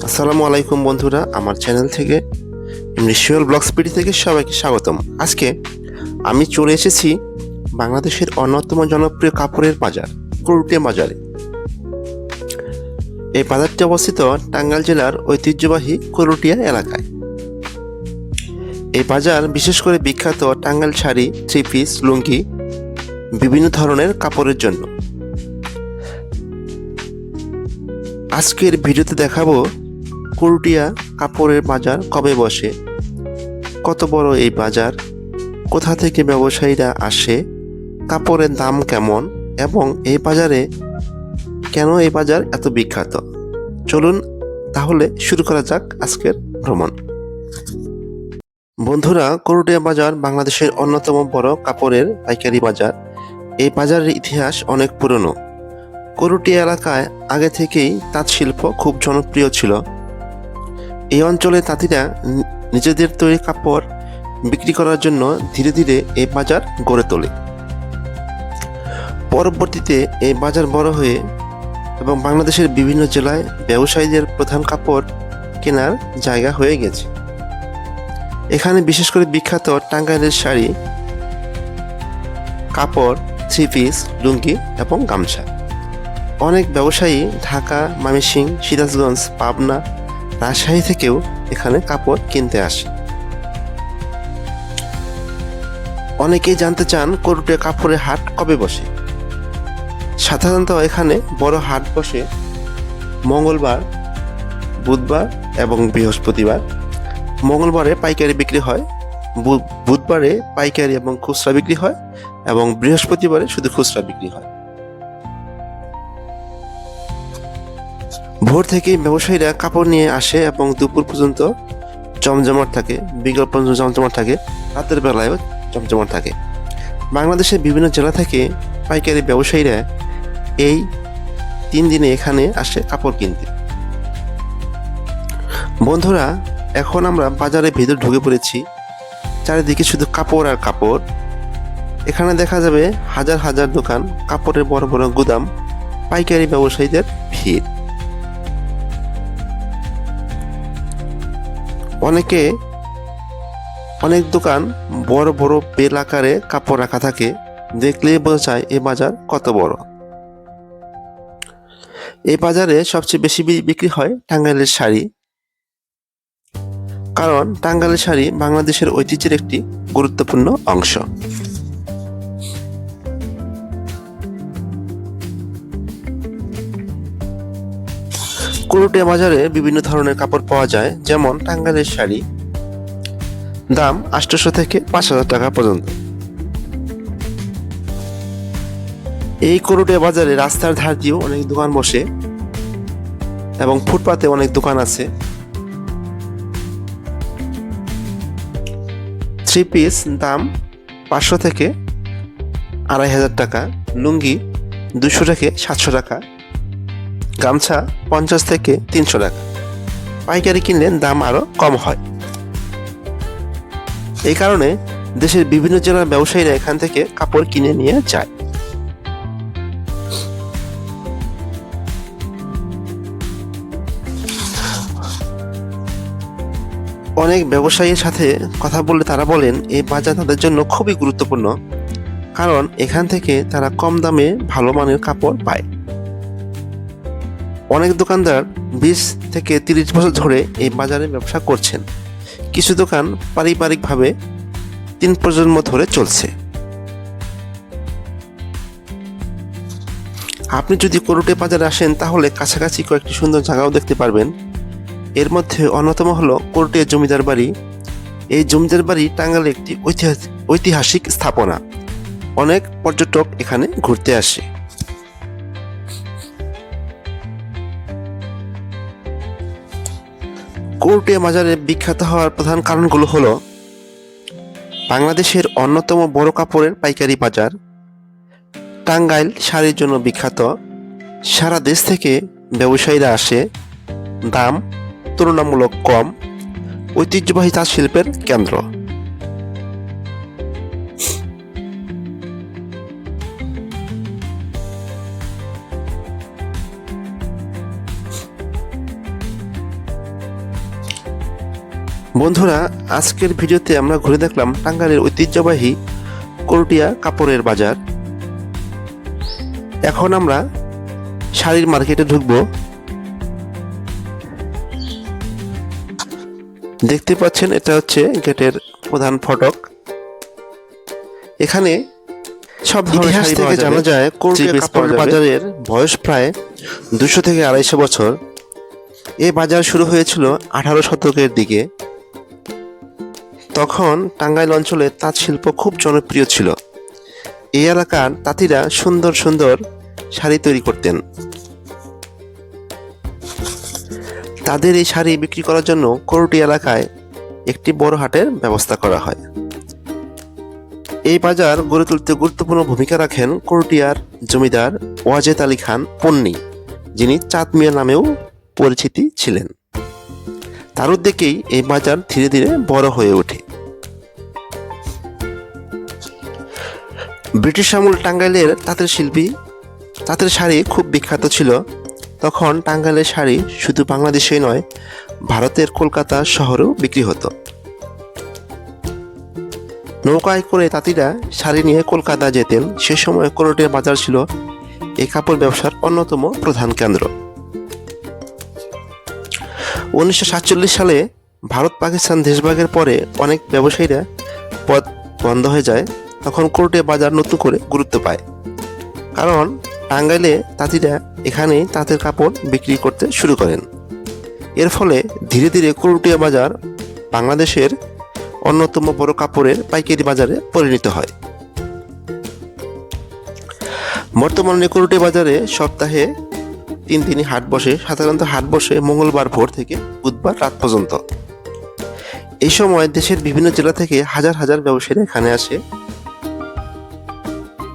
আসসালামু আলাইকুম বন্ধুরা, আমার চ্যানেল থেকে রিচুয়াল ব্লগ স্পিড থেকে সবাইকে স্বাগতম। আজকে আমি চলে এসেছি বাংলাদেশের অন্যতম জনপ্রিয় কাপড়ের বাজার করুটিয়া বাজারে। এই বাজারটি অবস্থিত টাঙ্গাইল জেলার ঐতিহ্যবাহী করুটিয়া এলাকায়। এই বাজার বিশেষ করে বিখ্যাত টাঙ্গাইল শাড়ি, থ্রি পিস, লুঙ্গি, বিভিন্ন ধরনের কাপড়ের জন্য। আজকের ভিডিওতে দেখাবো করুটিয়া কাপড়ের বাজার কবে বসে, কত বড় এই বাজার, কোথা থেকে ব্যবসায়ীরা আসে, কাপড়ের দাম কেমন এবং এই বাজারে কেন এই বাজার এত বিখ্যাত। চলুন তাহলে শুরু করা যাক আজকের ভ্রমণ। বন্ধুরা, করুটিয়া বাজার বাংলাদেশের অন্যতম বড় কাপড়ের পাইকারি বাজার। এই বাজারের ইতিহাস অনেক পুরনো। করুটিয়া এলাকায় আগে থেকেই তাঁত শিল্প খুব জনপ্রিয় ছিল। এই অঞ্চলে তাঁতিরা নিজেদের তৈরি কাপড় বিক্রি করার জন্য ধীরে ধীরে এই বাজার গড়ে তোলে। পরবর্তীতে এই বাজার বড় হয়ে এবং বাংলাদেশের বিভিন্ন জেলায় ব্যবসায়ীদের প্রধান কাপড় কেনার জায়গা হয়ে গেছে। এখানে বিশেষ করে বিখ্যাত টাঙ্গাইলের শাড়ি, কাপড়, থ্রি পিস, লুঙ্গি এবং গামছা। অনেক ব্যবসায়ী ঢাকা, ময়মনসিংহ, সিরাজগঞ্জ, পাবনা, রাজশাহী থেকেও এখানে কাপড় কিনতে আসে। অনেকেই জানতে চান করুটিয়া কাপড়ের হাট কবে বসে। সাধারণত এখানে বড় হাট বসে মঙ্গলবার, বুধবার এবং বৃহস্পতিবার। মঙ্গলবারে পাইকারি বিক্রি হয়, বুধবারে পাইকারি এবং খুচরা বিক্রি হয় এবং বৃহস্পতিবারে শুধু খুচরা বিক্রি হয়। ভোর থেকেই ব্যবসায়ীরা কাপড় নিয়ে আসে এবং দুপুর পর্যন্ত জমজমাট থাকে, বিকেল পর্যন্ত জমজমাট থাকে, রাতের বেলায়ও জমজমাট থাকে। বাংলাদেশের বিভিন্ন জেলা থেকে পাইকারি ব্যবসায়ীরা এই 3 দিনে এখানে আসে কাপড় কিনতে। বন্ধুরা, এখন আমরা বাজারের ভিতর ঢুকে পড়েছি। চারিদিকে শুধু কাপড় আর কাপড়। এখানে দেখা যাবে হাজার হাজার দোকান, কাপড়ের বড় বড় গুদাম, পাইকারি ব্যবসায়ীদের ভিড়। অনেক দোকান বড় বড় বেল আকারে কাপড় রাখা থাকে, দেখলেই বোঝা যায় এই বাজার কত বড়। এই বাজারে সবচেয়ে বেশি বিক্রি হয় টাঙ্গাইলের শাড়ি, কারণ টাঙ্গাইলের শাড়ি বাংলাদেশের ঐতিহ্যের একটি গুরুত্বপূর্ণ অংশ। করুটিয়া বাজারে বিভিন্ন ধরনের কাপড় পাওয়া যায়, যেমন টাঙ্গাইলের শাড়ি, দাম 800 থেকে 5000 টাকা পর্যন্ত। এই করুটিয়া বাজারে রাস্তার ধার দিয়েও অনেক দোকান বসে এবং ফুটপাতে অনেক দোকান আছে। থ্রি পিস দাম 500 থেকে 2500 টাকা, লুঙ্গি 200 থেকে 700 টাকা, গামছা 50 থেকে 300 টাকা। পাইকারি কিনলে দাম আরো কম হয়। এই কারণে দেশের বিভিন্ন জেলার ব্যবসায়ীরা এখান থেকে কাপড় কিনে নিয়ে যায়। অনেক ব্যবসায়ীর সাথে কথা বললে তারা বলেন এই বাজার তাদের জন্য খুবই গুরুত্বপূর্ণ, কারণ এখান থেকে তারা কম দামে ভালো মানের কাপড় পায়। অনেক দোকানদার 20 থেকে 30 বছর ধরে এই বাজারে ব্যবসা করছেন। কিছু দোকান পারিবারিকভাবে 3 প্রজন্ম ধরে চলছে। আপনি যদি করুটিয়া বাজারে আসেন তাহলে কাছাকাছি কয়েকটি সুন্দর জায়গাও দেখতে পারবেন। এর মধ্যে অন্যতম হলো করুটিয়া জমিদার বাড়ি। এই জমিদার বাড়ি টাঙ্গাইলের একটি ঐতিহাসিক স্থাপনা। অনেক পর্যটক এখানে ঘুরতে আসে। করুটিয়া বাজারে বিখ্যাত হওয়ার প্রধান কারণগুলো হলো বাংলাদেশের অন্যতম বড় কাপড়ের পাইকারি বাজার, টাঙ্গাইল শাড়ির জন্য বিখ্যাত, সারা দেশ থেকে ব্যবসায়ীরা আসে, দাম তুলনামূলক কম, ঐতিহ্যবাহী তাঁত শিল্পের কেন্দ্র। বন্ধুরা, আজকের ভিডিওতে আমরা ঘুরে দেখলাম টাঙ্গাইলের ঐতিহ্যবাহী করটিয়া কাপড়ের বাজার। এখন আমরা শাড়ির মার্কেটে ঢুকবো। দেখতে পাচ্ছেন, এটা হচ্ছে গেটের প্রধান ফটক। এখানে সব ধরনের শাড়ি থেকে জানা যায় করটিয়া কাপড়ের বাজারের বয়স প্রায় 200 থেকে 250 বছর। এই বাজার শুরু হয়েছিল 18 শতকের দিকে। তখন টাঙ্গাইল অঞ্চলে তাঁত শিল্প খুব জনপ্রিয় ছিল। এই এলাকার তাঁতিরা সুন্দর সুন্দর শাড়ি তৈরি করতেন। তাদের এই শাড়ি বিক্রি করার জন্য করটিয়া এলাকায় একটি বড় হাটের ব্যবস্থা করা হয়। এই বাজার গড়ে তুলতে গুরুত্বপূর্ণ ভূমিকা রাখেন করটিয়ার জমিদার ওয়াজেদ আলী খান পন্নী, যিনি চাঁদ মিয়া নামেও পরিচিতি ছিলেন। তার উদ্যোগেই এই বাজার ধীরে ধীরে বড় হয়ে ওঠে। ব্রিটিশ আমল টাঙ্গাইলের তাঁতের শাড়ি খুব বিখ্যাত ছিল। তখন টাঙ্গাইলের শাড়ি শুধু বাংলাদেশেই নয়, ভারতের কলকাতা শহরেও বিক্রি হতো। নৌকায় করে তাঁতিরা শাড়ি নিয়ে কলকাতা যেতেন। সে সময় করটিয়া বাজার ছিল এই কাপড় ব্যবসার অন্যতম প্রধান কেন্দ্র। 1947 সালে ভারত পাকিস্তান দেশভাগের পরে অনেক ব্যবসায়ীরা পথ বন্ধ হয়ে যায়। তখন করটিয়া বাজার নতুন করে গুরুত্ব পায়, কারণ টাঙ্গাইলে তাঁতিরা এখানে তাঁতের কাপড় বিক্রি করতে শুরু করেন। এর ফলে ধীরে ধীরে করটিয়া বাজার বাংলাদেশের অন্যতম বড় কাপড়ের পাইকারি বাজারে পরিণত হয়। বর্তমানে করটিয়া বাজারে সপ্তাহে 3 দিনই হাট বসে। সাধারণত হাট বসে মঙ্গলবার ভোর থেকে বুধবার রাত পর্যন্ত। এই সময় দেশের বিভিন্ন জেলা থেকে হাজার হাজার ব্যবসায়ী এখানে আসে।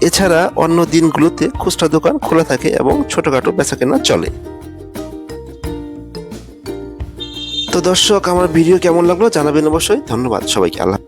এছাড়া অন্য দিনগুলোতে খুচরা দোকান খোলা থাকে এবং ছোটখাটো বেচাকেনা চলে। তো দর্শক, আমার ভিডিও কেমন লাগলো জানাবেন অবশ্যই। ধন্যবাদ সবাইকে। আল্লাহ।